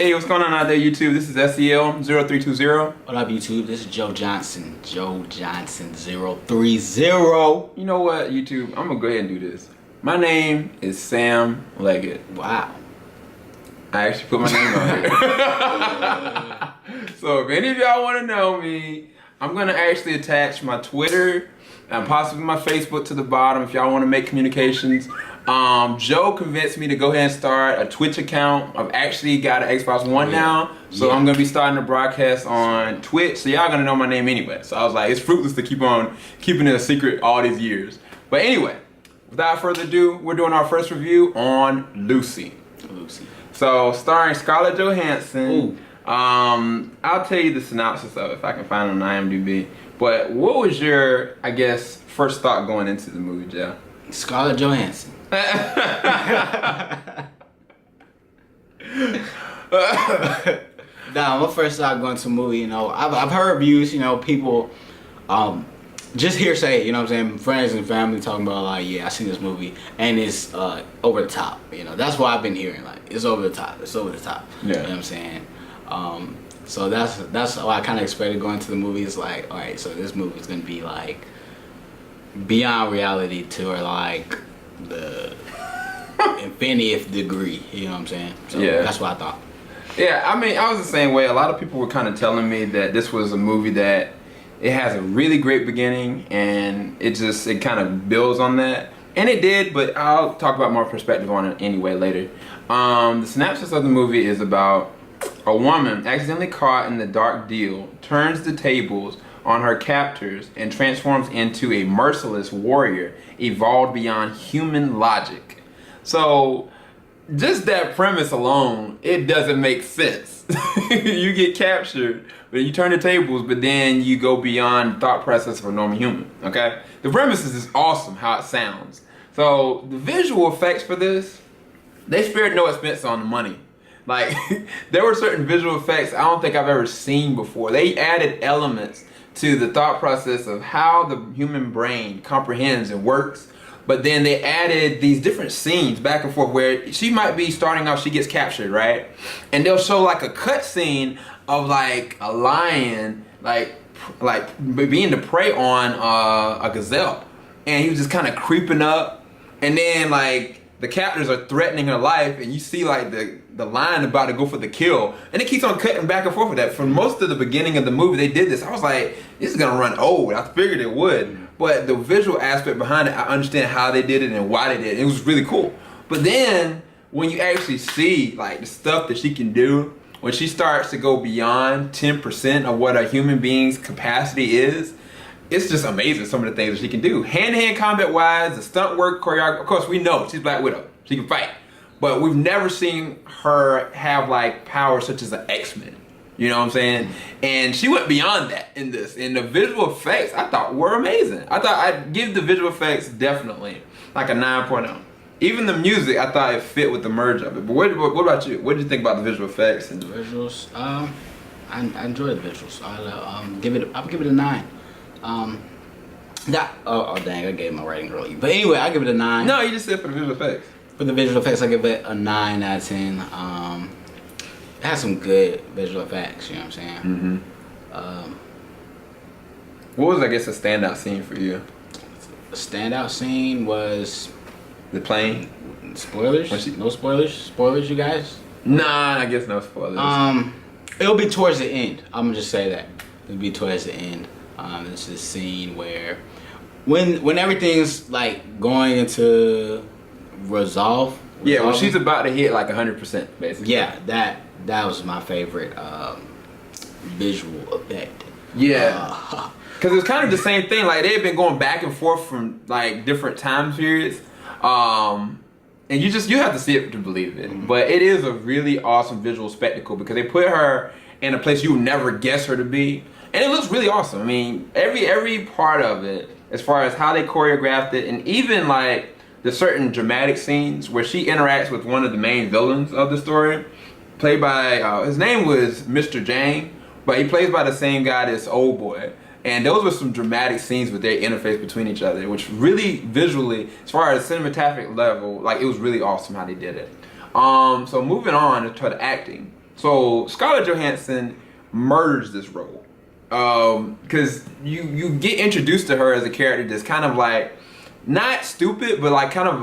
Hey, what's going on out there, YouTube? This is SEL0320. What up, YouTube? This is Joe Johnson. Joe Johnson 030. You know what, YouTube? I'm gonna go ahead and do this. My name is Sam Leggett. Wow. I actually put my name on here. So if any of y'all want to know me, I'm gonna actually attach my Twitter and possibly my Facebook to the bottom if y'all want to make communications. Joe convinced me to go ahead and start a Twitch account. I've actually got an Xbox One now, so I'm gonna be starting to broadcast on Twitch. So y'all gonna know my name anyway. So I was like, it's fruitless to keep on keeping it a secret all these years. But anyway, without further ado, we're doing our first review on Lucy. So starring Scarlett Johansson. I'll tell you the synopsis of it if I can find it on IMDb. But what was your, I guess, first thought going into the movie, Joe? Scarlett Johansson. Nah, my first thought going to the movie, you know, I've heard reviews, you know, people just hearsay, you know what I'm saying, friends and family talking about, like, yeah, I seen this movie and it's over the top, you know. That's what I've been hearing, like, it's over the top, it's over the top. Yeah. You know what I'm saying? So that's what I kind of expected going to the movie. It's like, all right, so this movie is gonna be like beyond reality to or like the infinitieth degree. You know what I'm saying? So yeah, that's what I thought. Yeah, I mean, I was the same way. A lot of people were kind of telling me that this was a movie that it has a really great beginning and it kind of builds on that. And it did, but I'll talk about more perspective on it anyway later. The synopsis of the movie is about a woman accidentally caught in the dark deal turns the tables on her captors and transforms into a merciless warrior evolved beyond human logic. So just that premise alone, it doesn't make sense. You get captured, but you turn the tables, but then you go beyond the thought process of a normal human, okay? The premise is just awesome how it sounds. So the visual effects for this, they spared no expense on the money. Like, there were certain visual effects I don't think I've ever seen before. They added elements to the thought process of how the human brain comprehends and works, but then they added these different scenes back and forth where she might be starting off, she gets captured, right? And they'll show like a cut scene of like a lion, like being to prey on a gazelle. And he was just kind of creeping up, and then like the captors are threatening her life, and you see like the lion about to go for the kill, and it keeps on cutting back and forth with that. For most of the beginning of the movie, they did this. I was like, this is gonna run old. I figured it would, but the visual aspect behind it, I understand how they did it and why they did it. It was really cool. But then when you actually see like the stuff that she can do, when she starts to go beyond 10% of what a human being's capacity is, it's just amazing some of the things that she can do. Hand-to-hand combat wise, the stunt work, choreography, of course we know she's Black Widow. She can fight. But we've never seen her have like powers such as an X-Men. You know what I'm saying? And she went beyond that in this. And the visual effects I thought were amazing. I thought I'd give the visual effects definitely like a 9.0. Even the music, I thought it fit with the merge of it. But what about you? What did you think about the visual effects? And the visuals, I enjoyed the visuals. I'll give it a 9. Oh dang, I gave my rating early. But anyway, I give it a 9. No, you just said for the visual effects. For the visual effects, I give it a 9 out of 10. It has some good visual effects, you know what I'm saying? What was, I guess, a standout scene for you? A standout scene was the plane. Spoilers? No spoilers? Spoilers, you guys? Nah, I guess no spoilers. It'll be towards the end. I'm gonna just say that. It'll be towards the end. It's this scene where when everything's like going into resolve. Yeah, when she's about to hit like 100%, basically. Yeah, that was my favorite visual effect. Yeah, because it's kind of the same thing. Like they've been going back and forth from like different time periods, and you have to see it to believe it. But it is a really awesome visual spectacle because they put her in a place you would never guess her to be. And it looks really awesome. I mean, every part of it, as far as how they choreographed it, and even like the certain dramatic scenes where she interacts with one of the main villains of the story, played by, his name was Mr. Jang, but he plays by the same guy that's Old Boy. And those were some dramatic scenes with their interface between each other, which really visually, as far as cinematographic level, like it was really awesome how they did it. So moving on to the acting. So Scarlett Johansson murders this role. Because you get introduced to her as a character that's kind of like, not stupid, but like kind of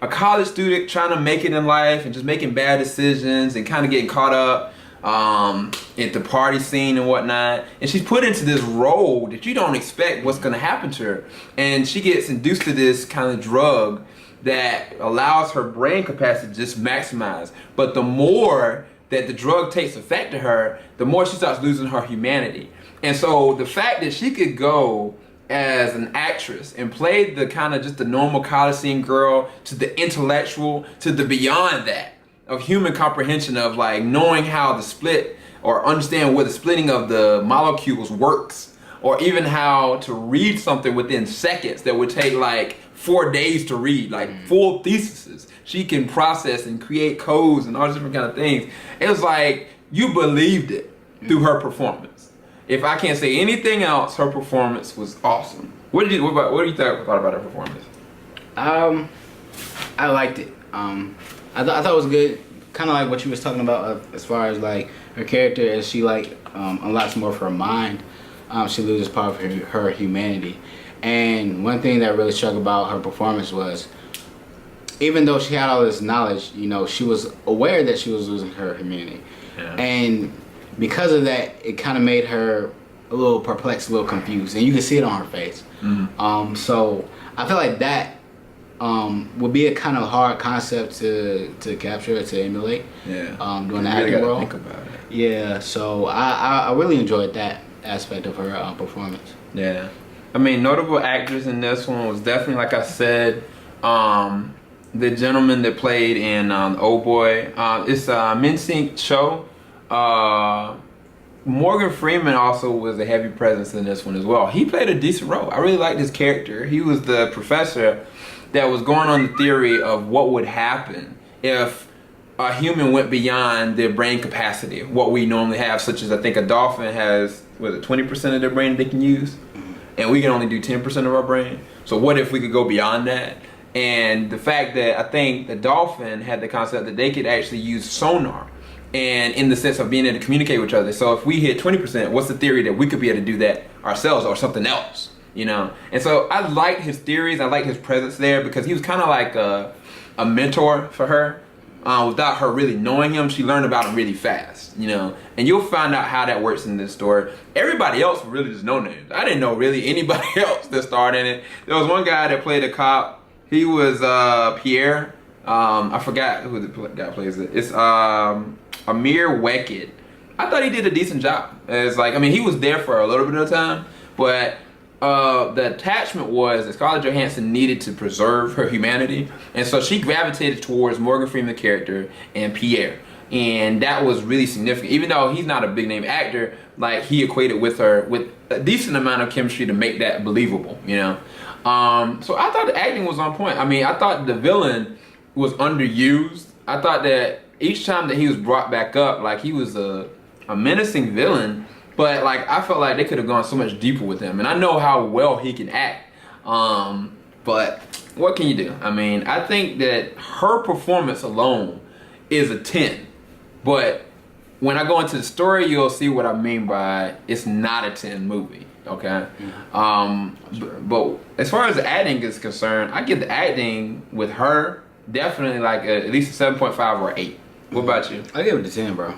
a college student trying to make it in life and just making bad decisions and kind of getting caught up at the party scene and whatnot. And she's put into this role that you don't expect what's going to happen to her. And she gets induced to this kind of drug that allows her brain capacity to just maximize. But the more that the drug takes effect to her, the more she starts losing her humanity. And so the fact that she could go as an actress and play the kind of just the normal college scene girl to the intellectual to the beyond that of human comprehension of like knowing how the split or understand where the splitting of the molecules works, or even how to read something within seconds that would take like 4 days to read, like full theses. She can process and create codes and all these different kind of things. It was like you believed it through her performance. If I can't say anything else, her performance was awesome. What do you thought about her performance? I liked it. I thought it was good. Kind of like what you was talking about as far as like her character, as she like unlocks more of her mind, she loses part of her humanity. And one thing that really struck about her performance was, even though she had all this knowledge, you know, she was aware that she was losing her humanity. Yeah. And because of that, it kind of made her a little perplexed, a little confused, and you can see it on her face. Mm-hmm. So I feel like that would be a kind of hard concept to capture, to emulate. Yeah. Doing the acting role. Think about it. Yeah. So I really enjoyed that aspect of her performance. Yeah. I mean, notable actors in this one was definitely, like I said, the gentleman that played in Old Boy. It's Min-sik show. Morgan Freeman also was a heavy presence in this one as well. He played a decent role. I really liked his character. He was the professor that was going on the theory of what would happen if a human went beyond their brain capacity, what we normally have, such as I think a dolphin has, 20% of their brain they can use? And we can only do 10% of our brain. So what if we could go beyond that? And the fact that I think the dolphin had the concept that they could actually use sonar, and in the sense of being able to communicate with each other. So if we hit 20%, what's the theory that we could be able to do that ourselves or something else, you know? And so I liked his theories, I liked his presence there, because he was kind of like a mentor for her. Without her really knowing him, she learned about him really fast, you know? And you'll find out how that works in this story. Everybody else were really just no names. I didn't know really anybody else that starred in it. There was one guy that played a cop. He was Pierre. I forgot who the guy plays it. It's Amir Weckett. I thought he did a decent job. It's like, I mean, he was there for a little bit of time, but the attachment was that Scarlett Johansson needed to preserve her humanity, and so she gravitated towards Morgan Freeman character and Pierre, and that was really significant. Even though he's not a big name actor, like he equated with her with a decent amount of chemistry to make that believable, you know. So I thought the acting was on point. I mean, I thought the villain was underused. I thought that each time that he was brought back up, like he was a menacing villain. But like I felt like they could have gone so much deeper with him, and I know how well he can act. But what can you do? I mean, I think that her performance alone is a 10. But when I go into the story, you'll see what I mean by it's not a 10 movie. Okay. But as far as the acting is concerned, I give the acting with her definitely like at least a 7.5 or 8. What about you? I give it a 10, bro.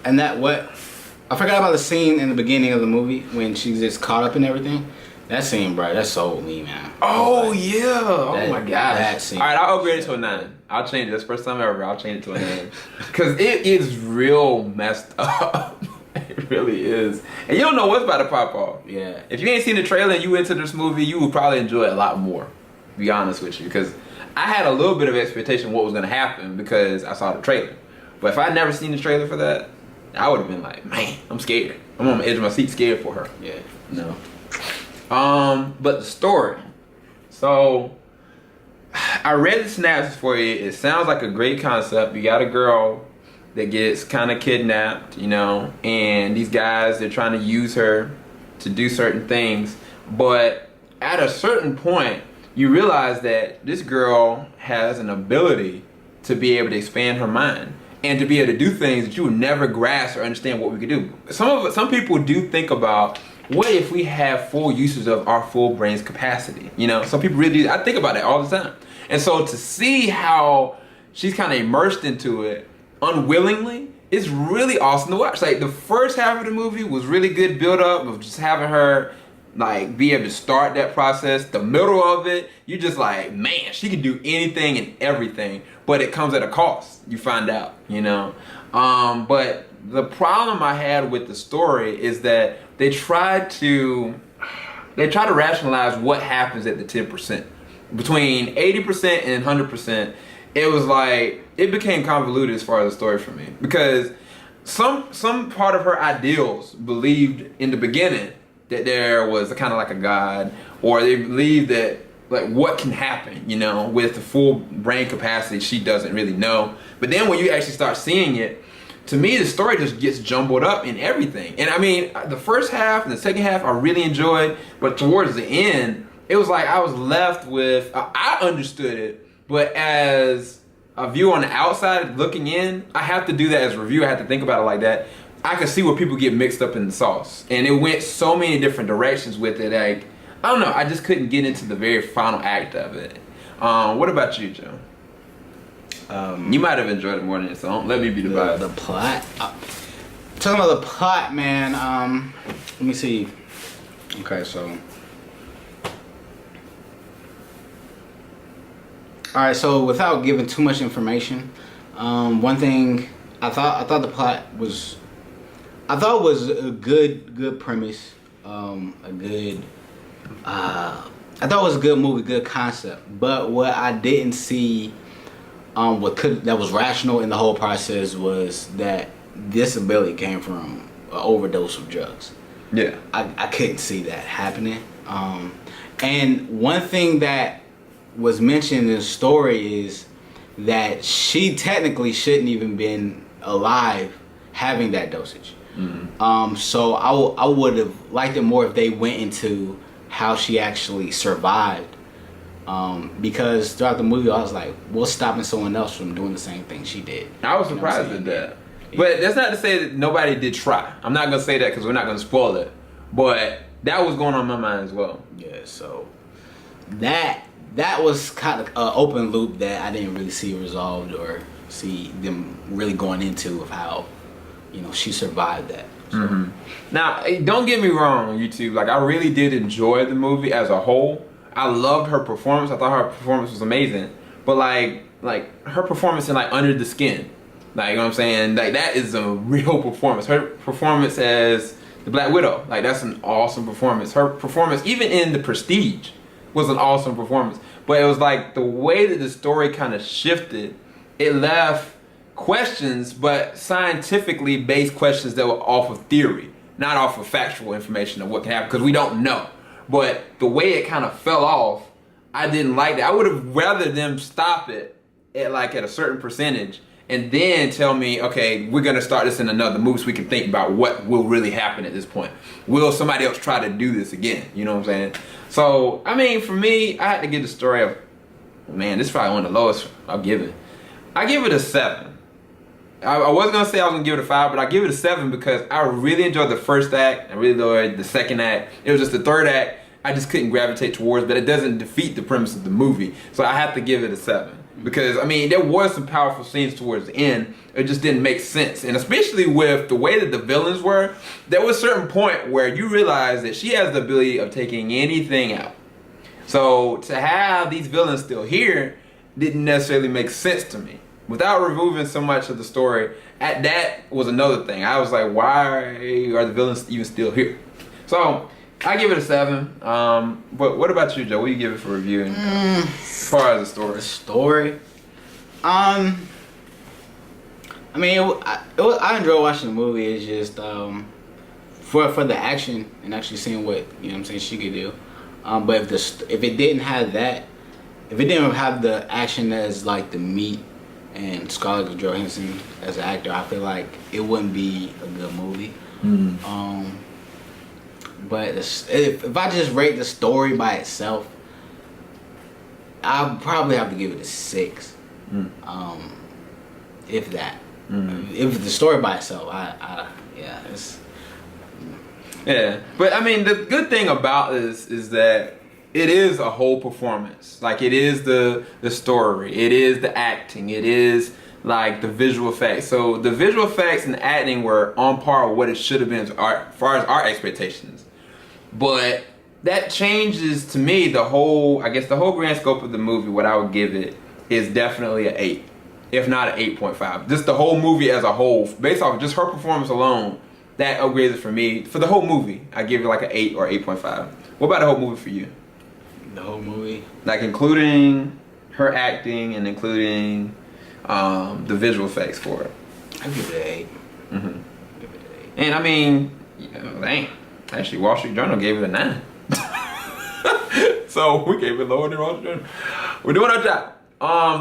And that what. I forgot about the scene in the beginning of the movie when she's just caught up in everything. That scene, bro, that sold me, man. Oh, like, yeah. Oh, my gosh. That scene. All right, I'll upgrade it to a 9. I'll change it. That's the first time ever. I'll change it to a 9. Because it is real messed up. It really is. And you don't know what's about to pop off. Yeah. If you ain't seen the trailer and you into this movie, you would probably enjoy it a lot more, to be honest with you. Because I had a little bit of expectation of what was going to happen because I saw the trailer. But if I'd never seen the trailer for that, I would have been like, man, I'm scared. I'm on the edge of my seat scared for her. Yeah. No. But the story. So, I read the synopsis for you. It sounds like a great concept. You got a girl that gets kind of kidnapped, you know, and these guys, they're trying to use her to do certain things. But at a certain point, you realize that this girl has an ability to be able to expand her mind. and to be able to do things that you would never grasp or understand what we could do. Some people do think about, what if we have full usage of our full brain's capacity? You know, some people really do. I think about that all the time. And so to see how she's kind of immersed into it unwillingly, it's really awesome to watch. Like, the first half of the movie was really good build up of just having her like be able to start that process. The middle of it, you're just like, man, she can do anything and everything, but it comes at a cost, you find out, you know. But the problem I had with the story is that they try to rationalize what happens at the 10%. Between 80% and 100%, it was like, it became convoluted as far as the story for me, because some part of her ideals believed in the beginning that there was a kind of like a god, or they believed that like what can happen, you know, with the full brain capacity she doesn't really know. But then when you actually start seeing it, to me the story just gets jumbled up in everything. And I mean, the first half and the second half I really enjoyed, but towards the end, it was like I was left with, I understood it, but as a view on the outside looking in, I have to do that as a reviewer. I have to think about it like that. I could see where people get mixed up in the sauce, and it went so many different directions with it. Like, I don't know, I just couldn't get into the very final act of it. What about you, Joe? You might have enjoyed it more than this, so don't let me be the bias. The plot. Talking about the plot, man. Let me see. Okay, so. All right, so without giving too much information, one thing I thought the plot was. I thought it was a good premise, I thought it was a good movie, good concept. But what I didn't see, that was rational in the whole process, was that this ability came from an overdose of drugs. Yeah, I couldn't see that happening. And one thing that was mentioned in the story is that she technically shouldn't even been alive having that dosage. Mm-hmm. So I would have liked it more if they went into how she actually survived. Because throughout the movie, I was like, what's stopping someone else from doing the same thing she did? I was surprised at that. Yeah. But that's not to say that nobody did try. I'm not going to say that because we're not going to spoil it. But that was going on in my mind as well. Yeah, so that was kind of an open loop that I didn't really see resolved or see them really going into of how, you know, she survived that. So. Mm-hmm. Now, don't get me wrong, YouTube. Like, I really did enjoy the movie as a whole. I loved her performance. I thought her performance was amazing. But like her performance in like Under the Skin, like, you know what I'm saying? Like, that is a real performance. Her performance as the Black Widow, like, that's an awesome performance. Her performance, even in The Prestige, was an awesome performance. But it was like the way that the story kind of shifted, it left questions, but scientifically based questions that were off of theory, not off of factual information of what can happen, because we don't know. But the way it kind of fell off, I didn't like that. I would have rather them stop it at a certain percentage and then tell me, okay, we're gonna start this in another movie so we can think about what will really happen at this point. Will somebody else try to do this again? You know what I'm saying? So, I mean, for me, I had to give the story of, man, this is probably one of the lowest I'll give it. I give it a 7. I wasn't gonna say I was gonna give it a 5, but I give it a 7 because I really enjoyed the first act. I really enjoyed the second act. It was just the third act I just couldn't gravitate towards, but it doesn't defeat the premise of the movie. So I have to give it a 7 because, I mean, there was some powerful scenes towards the end. It just didn't make sense, and especially with the way that the villains were, there was a certain point where you realize that she has the ability of taking anything out. So to have these villains still here didn't necessarily make sense to me. Without removing so much of the story, that was another thing. I was like, why are the villains even still here? So I give it a 7. But what about you, Joe? What do you give it for reviewing as far as the story? The story? I mean, I enjoy watching the movie. It's just for the action and actually seeing what, you know what I'm saying, she could do. But if it didn't have that, if it didn't have the action as like the meat and Scarlett Johansson as an actor, I feel like it wouldn't be a good movie. Mm. But if I just rate the story by itself, I'll probably have to give it a 6. Mm. If that. If the story by itself, it's. Yeah, but I mean, the good thing about this is that it is a whole performance. Like, it is the story, it is the acting, it is like the visual effects. So the visual effects and the acting were on par with what it should have been as far as our expectations. But that changes to me the whole grand scope of the movie. What I would give it is definitely an 8, if not an 8.5. Just the whole movie as a whole, based off of just her performance alone. That upgrades it for me. For the whole movie, I give it like an 8 or 8.5. What about the whole movie for you? The whole movie? Like including her acting and including the visual effects for it. I give it an 8. Mm-hmm. Give it an 8. And I mean, dang. Actually, Wall Street Journal gave it a 9. So we gave it lower than Wall Street Journal. We're doing our job.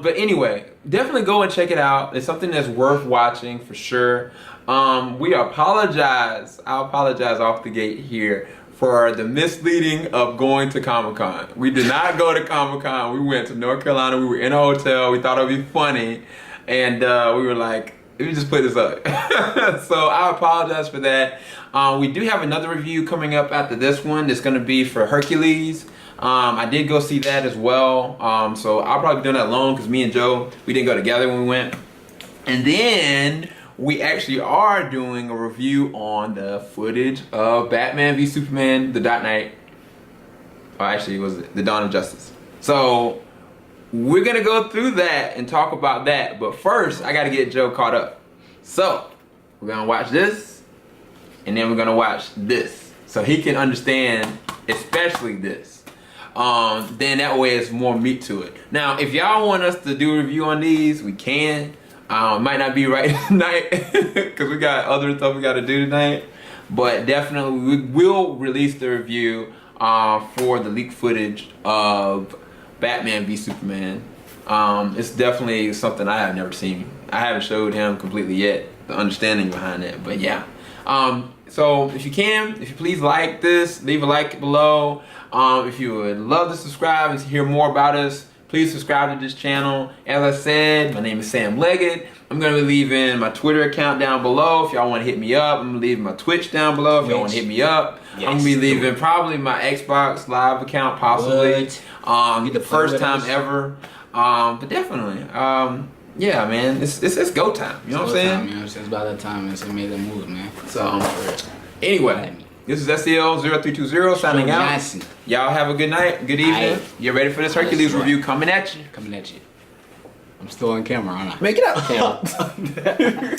But anyway, definitely go and check it out. It's something that's worth watching for sure. I apologize off the gate here for the misleading of going to Comic-Con. We did not go to Comic-Con. We went to North Carolina. We were in a hotel. We thought it would be funny. And we were like, let me just put this up. So I apologize for that. We do have another review coming up after this one. It's going to be for Hercules. I did go see that as well. So I'll probably be doing that alone because me and Joe, we didn't go together when we went. And then we actually are doing a review on the footage of Batman v Superman, The Dark Knight. Or actually, was it The Dawn of Justice? So we're gonna go through that and talk about that. But first, I gotta get Joe caught up. So we're gonna watch this, and then we're gonna watch this, so he can understand, especially this. Then that way it's more meat to it. Now, if y'all want us to do a review on these, we can. Might not be right tonight because we got other stuff we got to do tonight, but definitely we will release the review for the leaked footage of Batman v Superman. It's definitely something I have never seen. I haven't showed him completely yet the understanding behind it, but yeah. So if you please like this, leave a like below. If you would love to subscribe and to hear more about us, please subscribe to this channel. As I said, my name is Sam Leggett. I'm going to be leaving my Twitter account down below if y'all want to hit me up. I'm going to leave my Twitch down below if y'all want to hit me up. Yes. I'm going to be leaving probably my Xbox Live account possibly. The first time ever. But definitely. Yeah, man. It's go time. You know what I'm saying? You know, it's about that time. It's made that move, man. So, anyway. This is SEL0320 signing out. Y'all have a good night, good evening. You ready for this Hercules review coming at you? Coming at you. I'm still on camera, aren't I? Make it up, camera.